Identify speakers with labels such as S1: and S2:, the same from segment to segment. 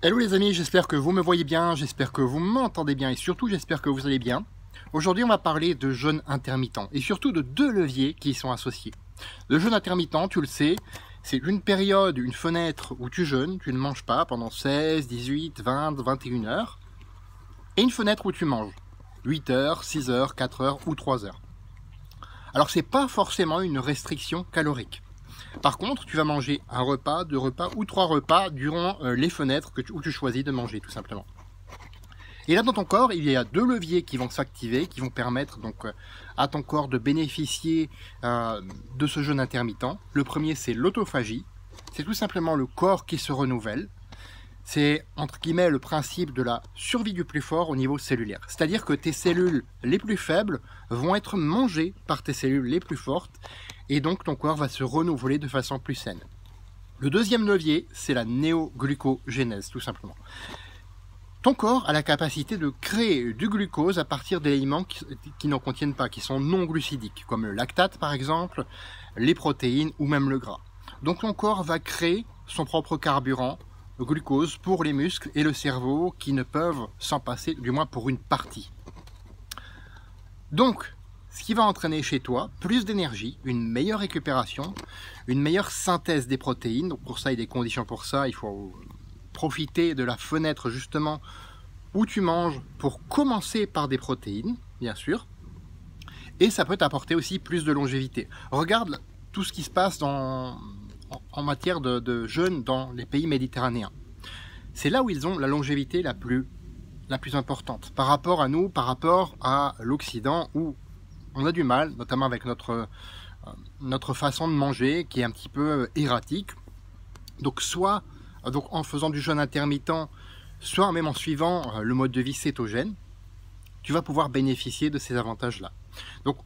S1: Hello les amis, j'espère que vous me voyez bien, j'espère que vous m'entendez bien et surtout j'espère que vous allez bien. Aujourd'hui on va parler de jeûne intermittent et surtout de deux leviers qui y sont associés. Le jeûne intermittent, tu le sais, c'est une période, une fenêtre où tu jeûnes, tu ne manges pas pendant 16, 18, 20, 21 heures et une fenêtre où tu manges 8 heures, 6 heures, 4 heures ou 3 heures. Alors c'est pas forcément une restriction calorique. Par contre, tu vas manger un repas, deux repas ou trois repas durant les fenêtres où tu choisis de manger, tout simplement. Et là, dans ton corps, il y a deux leviers qui vont s'activer, qui vont permettre donc à ton corps de bénéficier de ce jeûne intermittent. Le premier, c'est l'autophagie. C'est tout simplement le corps qui se renouvelle. C'est, entre guillemets, le principe de la survie du plus fort au niveau cellulaire. C'est-à-dire que tes cellules les plus faibles vont être mangées par tes cellules les plus fortes et donc ton corps va se renouveler de façon plus saine. Le deuxième levier, c'est la néoglucogénèse, tout simplement. Ton corps a la capacité de créer du glucose à partir d'éléments qui n'en contiennent pas, qui sont non glucidiques, comme le lactate par exemple, les protéines ou même le gras. Donc ton corps va créer son propre carburant, le glucose, pour les muscles et le cerveau qui ne peuvent s'en passer, du moins pour une partie. Donc, ce qui va entraîner chez toi plus d'énergie, une meilleure récupération, une meilleure synthèse des protéines. Donc pour ça, il y a des conditions pour ça. Il faut profiter de la fenêtre justement où tu manges pour commencer par des protéines, bien sûr. Et ça peut t'apporter aussi plus de longévité. Regarde tout ce qui se passe en matière de jeûne dans les pays méditerranéens. C'est là où ils ont la longévité la plus importante par rapport à nous, par rapport à l'Occident où on a du mal, notamment avec notre façon de manger qui est un petit peu erratique. Donc soit en faisant du jeûne intermittent, soit même en suivant le mode de vie cétogène, tu vas pouvoir bénéficier de ces avantages-là. Donc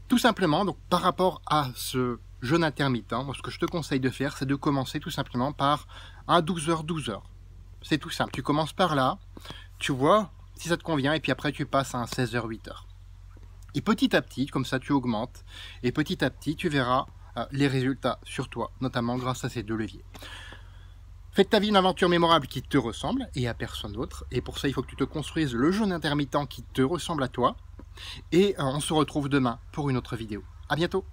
S1: tout simplement, donc, par rapport à ce jeûne intermittent, moi, ce que je te conseille de faire, c'est de commencer tout simplement par un 12h-12h. C'est tout simple, tu commences par là, tu vois si ça te convient, et puis après tu passes à un 16h-8h. Et petit à petit, comme ça tu augmentes, et petit à petit tu verras les résultats sur toi, notamment grâce à ces deux leviers. Fais de ta vie une aventure mémorable qui te ressemble et à personne d'autre. Et pour ça, il faut que tu te construises le jeûne intermittent qui te ressemble à toi. Et on se retrouve demain pour une autre vidéo. À bientôt!